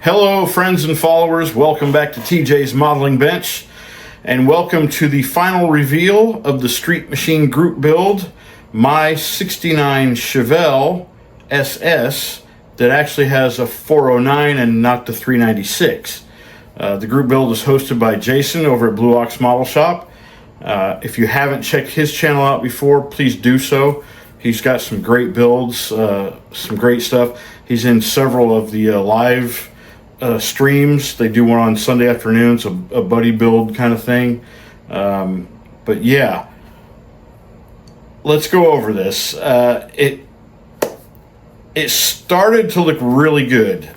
Hello friends and followers, welcome back to TJ's Modeling Bench, and welcome to the final reveal of the Street Machine group build, my 69 Chevelle SS that actually has a 409 and not the 396. The group build is hosted by Jason over at Blue Ox Model Shop. If you haven't checked his channel out before, please do so. He's got some great builds, some great stuff. He's in several of the live streams. They do one on Sunday afternoons, a buddy build kind of thing. But yeah, let's go over this. It started to look really good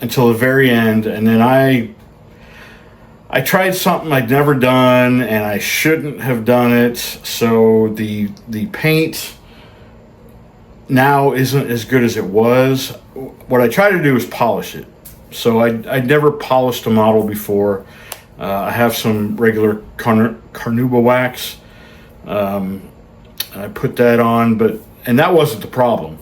until the very end, and then I tried something I'd never done, and I shouldn't have done it. So the paint now isn't as good as it was. What I try to do is polish it. So I'd never polished a model before. I have some regular carnauba wax. I put that on, and that wasn't the problem.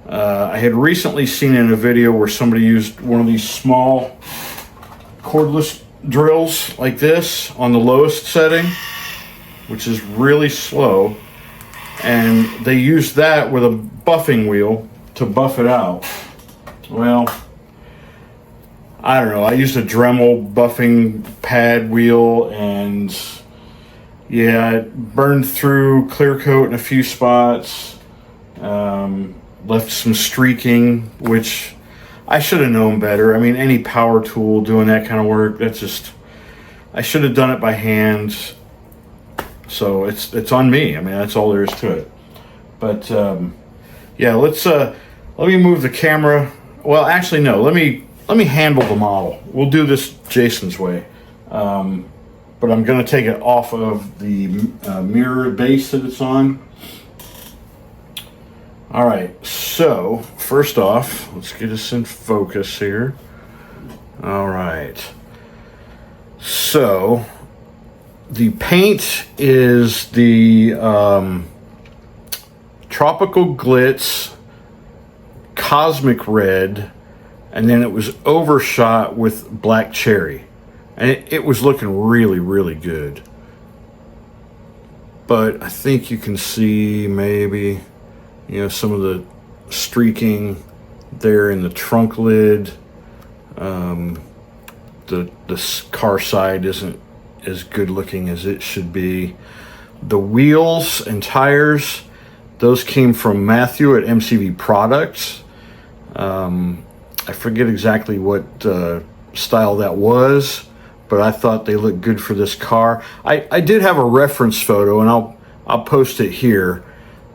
I had recently seen in a video where somebody used one of these small cordless drills like this on the lowest setting, which is really slow, and they used that with a buffing wheel to buff it out. Well, I don't know, I used a Dremel buffing pad wheel, and yeah, it burned through clear coat in a few spots, left some streaking, which I should have known better. I mean, any power tool doing that kind of work, that's just, I should have done it by hand. So it's on me. I mean, that's all there is to it. But yeah, let me move the camera. Well, actually, no. Let me handle the model. We'll do this Jason's way. But I'm going to take it off of the mirror base that it's on. All right. So first off, let's get us in focus here. All right. So the paint is the Tropical Glitz Cosmic Red, and then it was overshot with Black Cherry, and it was looking really, really good. But I think you can see maybe, you know, some of the streaking there in the trunk lid. The car side isn't as good looking as it should be. The wheels and tires, those came from Matthew at MCV Products. I forget exactly what style that was, but I thought they looked good for this car. I did have a reference photo, and I'll post it here.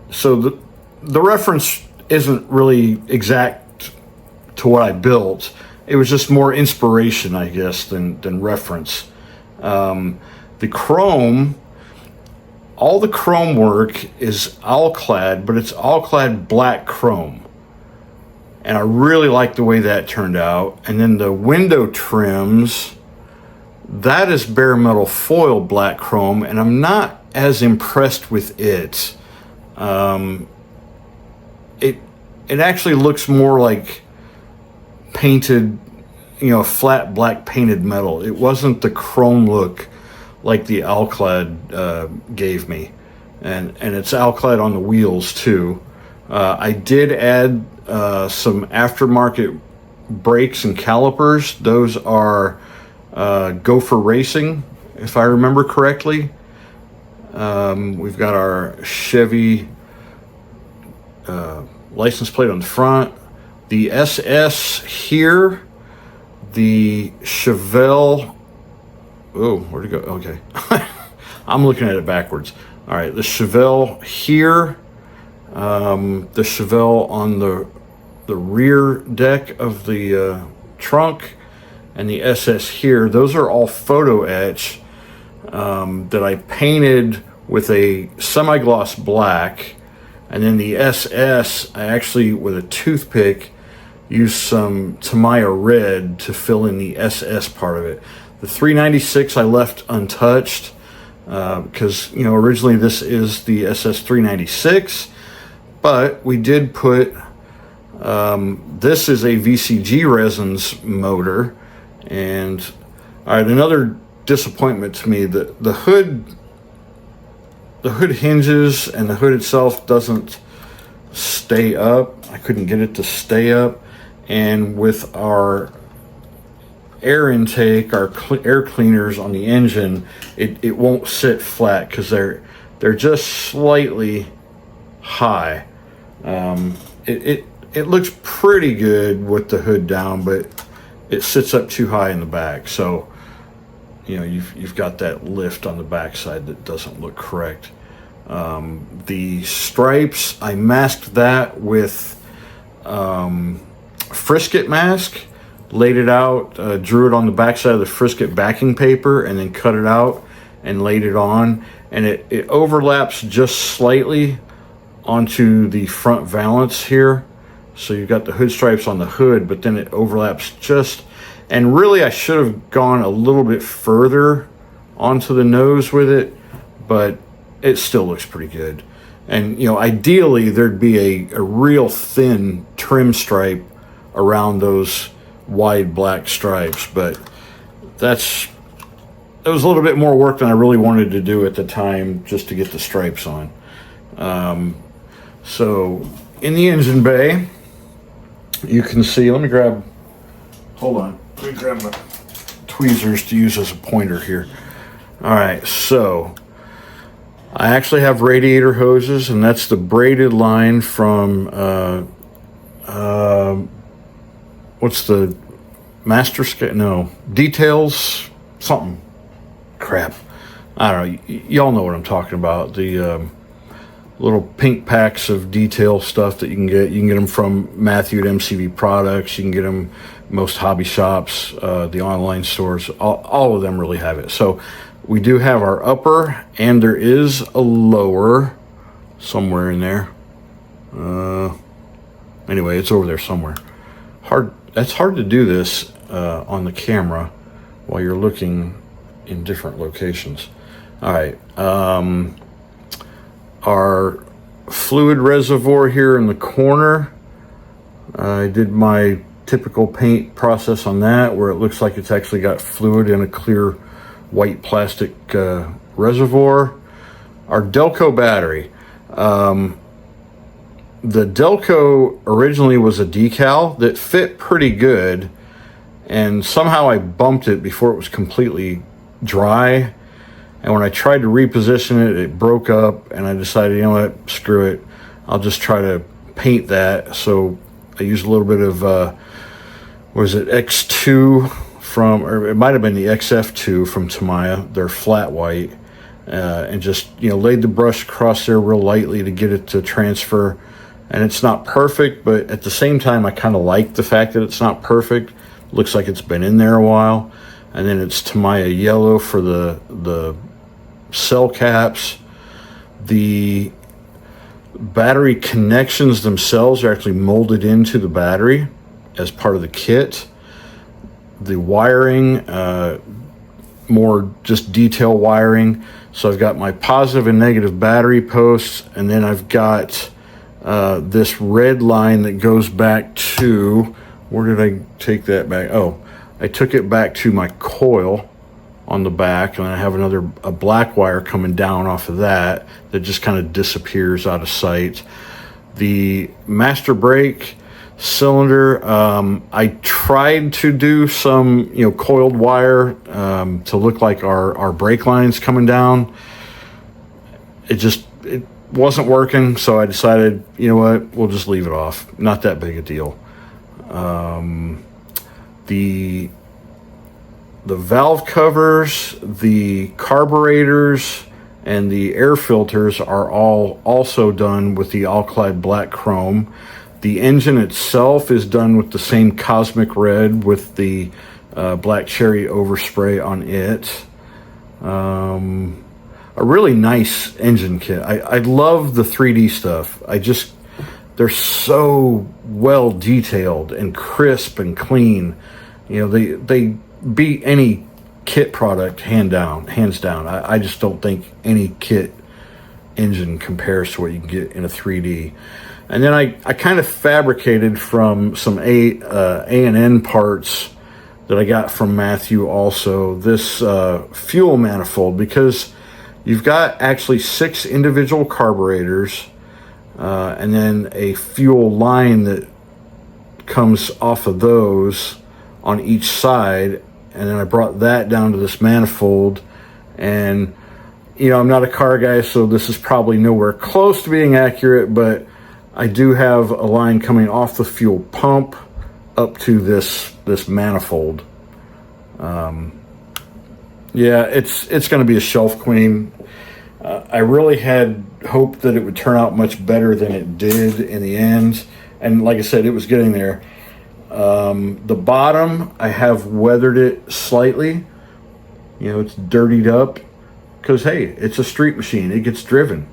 So the reference isn't really exact to what I built. It was just more inspiration, I guess, than reference. The chrome, all the chrome work is all-clad, but it's all-clad black chrome. And I really like the way that turned out. And then the window trims, that is bare metal foil black chrome, and I'm not as impressed with it. It actually looks more like painted, you know, flat black painted metal. It wasn't the chrome look like the Alclad gave me, and it's Alclad on the wheels too. I did add some aftermarket brakes and calipers. Those are Gopher Racing, if I remember correctly. We've got our Chevy license plate on the front, the SS here, the Chevelle. Oh, where'd it go? Okay. I'm looking at it backwards. All right, the Chevelle here, the Chevelle on the rear deck of the trunk, and the SS here. Those are all photo etch that I painted with a semi-gloss black. And then the SS, I actually, with a toothpick, used some Tamiya red to fill in the SS part of it. The 396 I left untouched because, you know, originally this is the SS 396, but we did put This is a VCG resins motor. And all right, another disappointment to me, the hood hinges and the hood itself doesn't stay up. I couldn't get it to stay up. And with our air intake, our air cleaners on the engine, it won't sit flat because they're just slightly high. It looks pretty good with the hood down, but it sits up too high in the back. So, you know, you've got that lift on the backside that doesn't look correct. The stripes, I masked that with frisket mask, laid it out, drew it on the backside of the frisket backing paper, and then cut it out and laid it on. And it overlaps just slightly onto the front valance here. So you've got the hood stripes on the hood, but then it overlaps just, and really I should have gone a little bit further onto the nose with it, but it still looks pretty good. And, you know, ideally there'd be a real thin trim stripe around those wide black stripes, but it was a little bit more work than I really wanted to do at the time just to get the stripes on. So in the engine bay, you can see, let me grab my tweezers to use as a pointer here. All right, so I actually have radiator hoses, and that's the braided line from what's the Master Scale? No, Details something. Crap. I don't know. Y'all know what I'm talking about. The little pink packs of detail stuff that you can get. You can get them from Matthew at MCV Products. You can get them most hobby shops, the online stores. All of them really have it. So we do have our upper, and there is a lower somewhere in there. Anyway, it's over there somewhere. That's hard to do this on the camera while you're looking in different locations. All right. Our fluid reservoir here in the corner, I did my typical paint process on that, where it looks like it's actually got fluid in a clear white plastic reservoir. Our Delco battery. The Delco originally was a decal that fit pretty good, and somehow I bumped it before it was completely dry. And when I tried to reposition it, it broke up, and I decided, you know what, screw it. I'll just try to paint that. So I used a little bit of, X2 from, or it might have been the XF2 from Tamiya. They're flat white. And just, laid the brush across there real lightly to get it to transfer. And it's not perfect, but at the same time, I kind of like the fact that it's not perfect. Looks like it's been in there a while. And then it's Tamiya yellow for the cell caps. The battery connections themselves are actually molded into the battery as part of the kit. The wiring, more just detail wiring. So I've got my positive and negative battery posts, and then I've got this red line that goes back to, where did I take that back? Oh, I took it back to my coil on the back, and I have a black wire coming down off of that just kind of disappears out of sight. The master brake cylinder, I tried to do some coiled wire to look like our brake lines coming down. It wasn't working, so I decided, you know what, we'll just leave it off. Not that big a deal. The valve covers, the carburetors, and the air filters are all also done with the alkali black chrome. The engine itself is done with the same cosmic red with the black cherry overspray on it. A really nice engine kit. I love the 3D stuff. They're so well detailed and crisp and clean. They beat any kit product hands down. I just don't think any kit engine compares to what you can get in a 3D. And then I kind of fabricated from some A&N parts that I got from Matthew also, this fuel manifold, because you've got actually 6 individual carburetors and then a fuel line that comes off of those on each side. And then I brought that down to this manifold. And, you know, I'm not a car guy, so this is probably nowhere close to being accurate, but I do have a line coming off the fuel pump up to this manifold. Yeah, it's going to be a shelf queen. I really had hoped that it would turn out much better than it did in the end. And like I said, it was getting there. The bottom, I have weathered it slightly. You know, it's dirtied up because, hey, it's a street machine. It gets driven.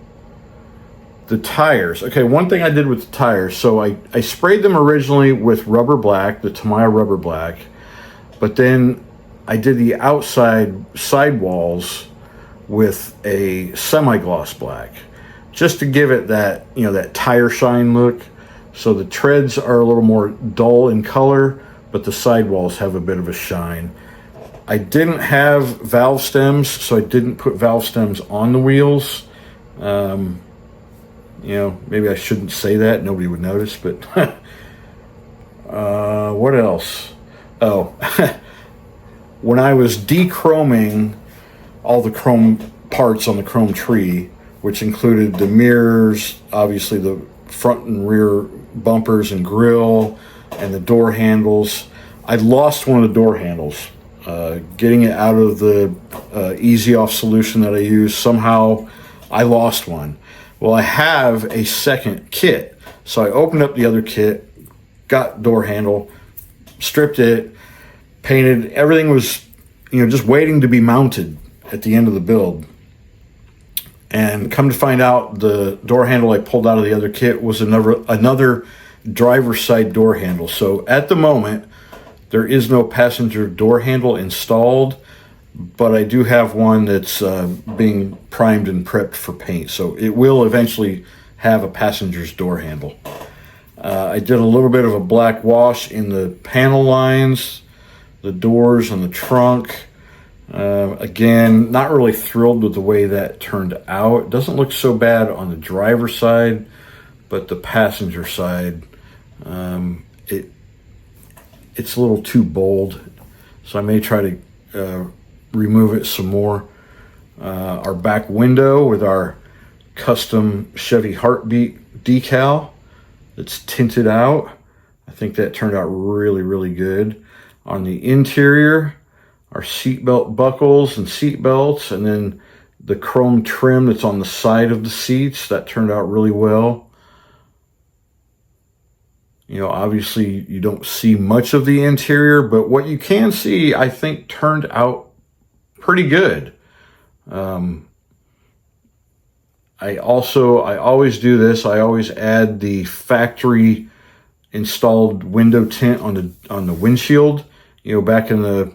The tires. Okay, one thing I did with the tires, so I sprayed them originally with rubber black, the Tamiya rubber black, but then I did the outside sidewalls with a semi-gloss black, just to give it that, you know, that tire shine look. So the treads are a little more dull in color, but the sidewalls have a bit of a shine. I didn't have valve stems, so I didn't put valve stems on the wheels. You know, maybe I shouldn't say that. Nobody would notice, but what else? Oh, when I was dechroming all the chrome parts on the chrome tree, which included the mirrors, obviously the front and rear bumpers and grille, and the door handles, I lost one of the door handles. Getting it out of the easy off solution that I used, somehow I lost one. Well, I have a second kit. So I opened up the other kit, got door handle, stripped it, painted. Everything was, you know, just waiting to be mounted at the end of the build. And come to find out, the door handle I pulled out of the other kit was another driver's side door handle. So at the moment, there is no passenger door handle installed, but I do have one that's being primed and prepped for paint. So it will eventually have a passenger's door handle. I did a little bit of a black wash in the panel lines, the doors and the trunk. Again, not really thrilled with the way that turned out. It doesn't look so bad on the driver's side, but the passenger side, it's a little too bold. So I may try to remove it some more. Our back window with our custom Chevy Heartbeat decal that's tinted out. I think that turned out really, really good. On the interior, our seatbelt buckles and seat belts, and then the chrome trim that's on the side of the seats, that turned out really well. You know, obviously you don't see much of the interior, but what you can see, I think, turned out pretty good. I always do this. I always add the factory installed window tint on the windshield. You know, back in the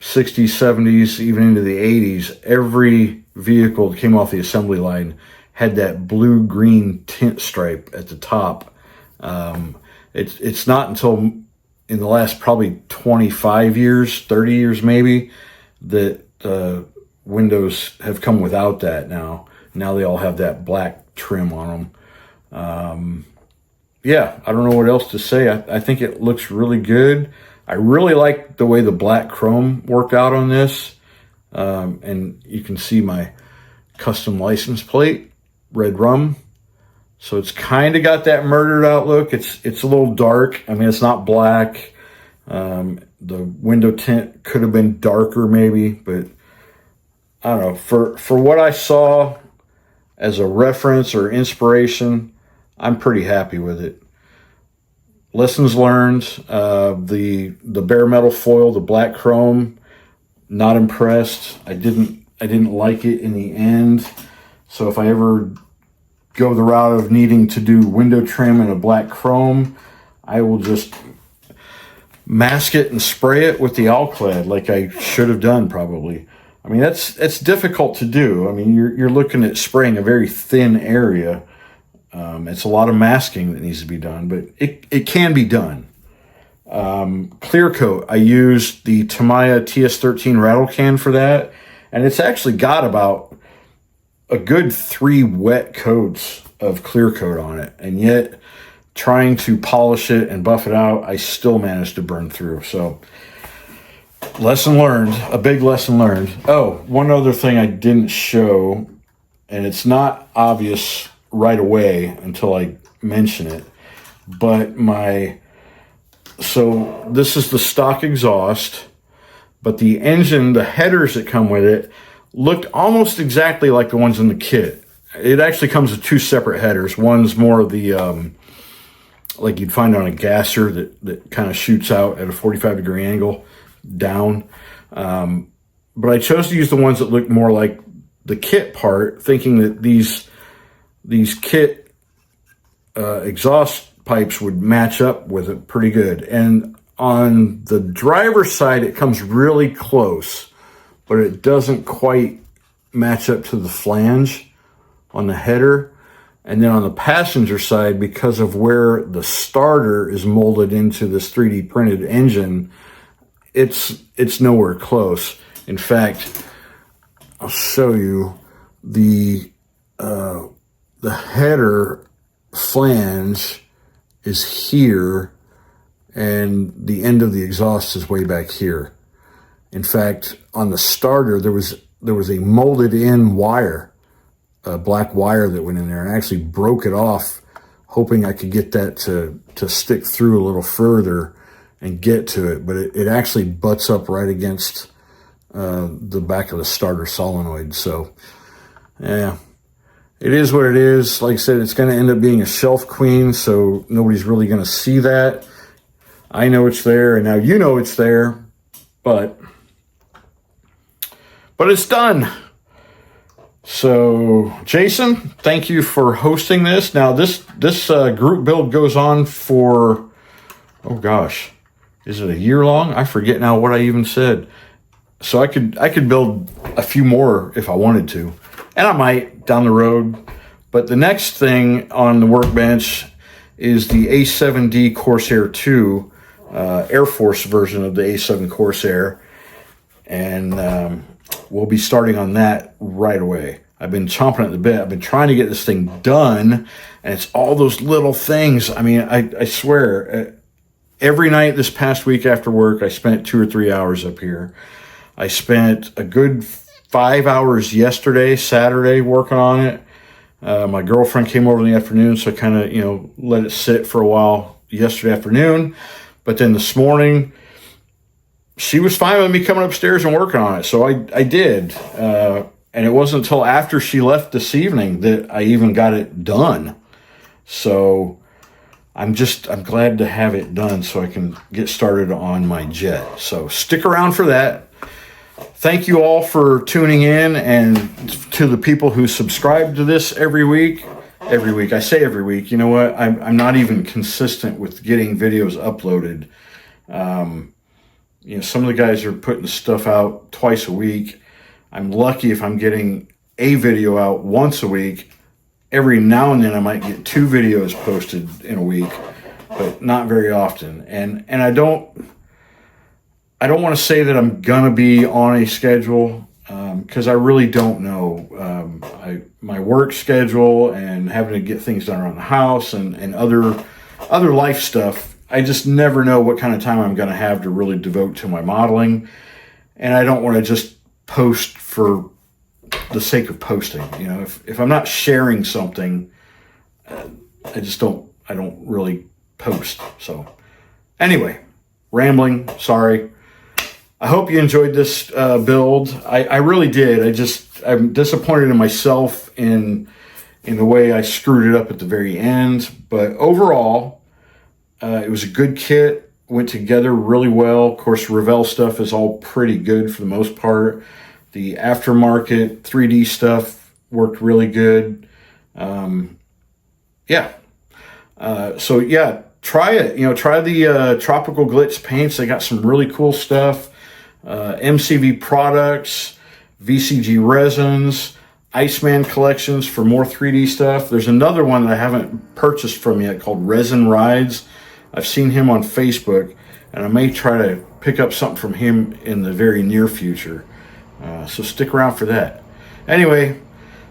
60s, 70s, even into the 80s, every vehicle that came off the assembly line had that blue-green tint stripe at the top. It's not until in the last probably 25 years, 30 years maybe, that windows have come without that now. Now they all have that black trim on them. Yeah, I don't know what else to say. I think it looks really good. I really like the way the black chrome worked out on this. And you can see my custom license plate, red rum. So it's kind of got that murdered out look. It's a little dark. I mean, it's not black. The window tint could have been darker maybe, but I don't know. For what I saw as a reference or inspiration, I'm pretty happy with it. Lessons learned, the bare metal foil, the black chrome, not impressed. I didn't like it in the end. So if I ever go the route of needing to do window trim in a black chrome, I will just mask it and spray it with the Alclad like I should have done probably. I mean, that's difficult to do. I mean, you're looking at spraying a very thin area. It's a lot of masking that needs to be done, but it can be done. Clear coat, I used the Tamiya TS13 rattle can for that, and it's actually got about a good 3 wet coats of clear coat on it, and yet trying to polish it and buff it out, I still managed to burn through. So lesson learned, a big lesson learned. Oh, one other thing I didn't show, and it's not obvious right away until I mention it, but so this is the stock exhaust, but the engine, the headers that come with it, looked almost exactly like the ones in the kit. It actually comes with 2 separate headers. One's more of the, like you'd find on a gasser that kind of shoots out at a 45-degree angle down. But I chose to use the ones that look more like the kit part, thinking that these kit exhaust pipes would match up with it pretty good. And on the driver's side, it comes really close, but it doesn't quite match up to the flange on the header. And then on the passenger side, because of where the starter is molded into this 3D printed engine, it's nowhere close. In fact, I'll show you the header flange is here, and the end of the exhaust is way back here. In fact, on the starter, there was a molded in wire, a black wire that went in there, and I actually broke it off, hoping I could get that to stick through a little further and get to it, but it actually butts up right against the back of the starter solenoid. So, yeah. It is what it is. Like I said, it's going to end up being a shelf queen, so nobody's really going to see that. I know it's there, and now you know it's there, but it's done. So, Jason, thank you for hosting this. Now, this group build goes on for, oh gosh, is it a year long? I forget now what I even said. So I could build a few more if I wanted to. And I might down the road. But the next thing on the workbench is the A7D Corsair 2, Air Force version of the A7 Corsair. And we'll be starting on that right away. I've been chomping at the bit. I've been trying to get this thing done. And it's all those little things. I mean, I swear, every night this past week after work, I spent 2 or 3 hours up here. I spent a good 5 hours yesterday, Saturday, working on it. My girlfriend came over in the afternoon, so I kind of, let it sit for a while yesterday afternoon. But then this morning, she was fine with me coming upstairs and working on it, so I did. And it wasn't until after she left this evening that I even got it done. So I'm glad to have it done so I can get started on my jet. So stick around for that. Thank you all for tuning in, and to the people who subscribe to this every week. I say every week. You know what? I'm not even consistent with getting videos uploaded. Some of the guys are putting stuff out twice a week. I'm lucky if I'm getting a video out once a week. Every now and then I might get 2 videos posted in a week, but not very often. And I don't want to say that I'm going to be on a schedule, because I really don't know. My work schedule and having to get things done around the house and other life stuff, I just never know what kind of time I'm going to have to really devote to my modeling. And I don't want to just post for the sake of posting. If I'm not sharing something, I don't really post. So anyway, rambling, sorry. I hope you enjoyed this build. I really did. I'm disappointed in myself in the way I screwed it up at the very end. But overall, it was a good kit. Went together really well. Of course, Revell stuff is all pretty good for the most part. The aftermarket 3D stuff worked really good. So yeah, try it. Try the Tropical Glitz paints. They got some really cool stuff. MCV products, VCG resins. Iceman collections for more 3D stuff. There's another one that I haven't purchased from yet called Resin Rides. I've seen him on Facebook, and I may try to pick up something from him in the very near future. So stick around for that. Anyway,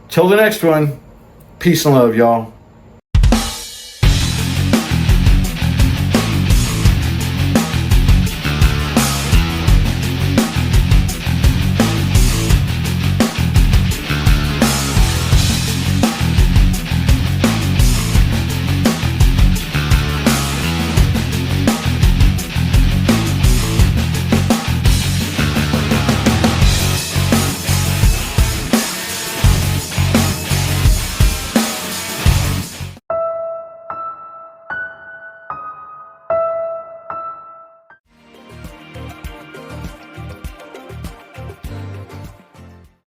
till the next one, peace and love, y'all.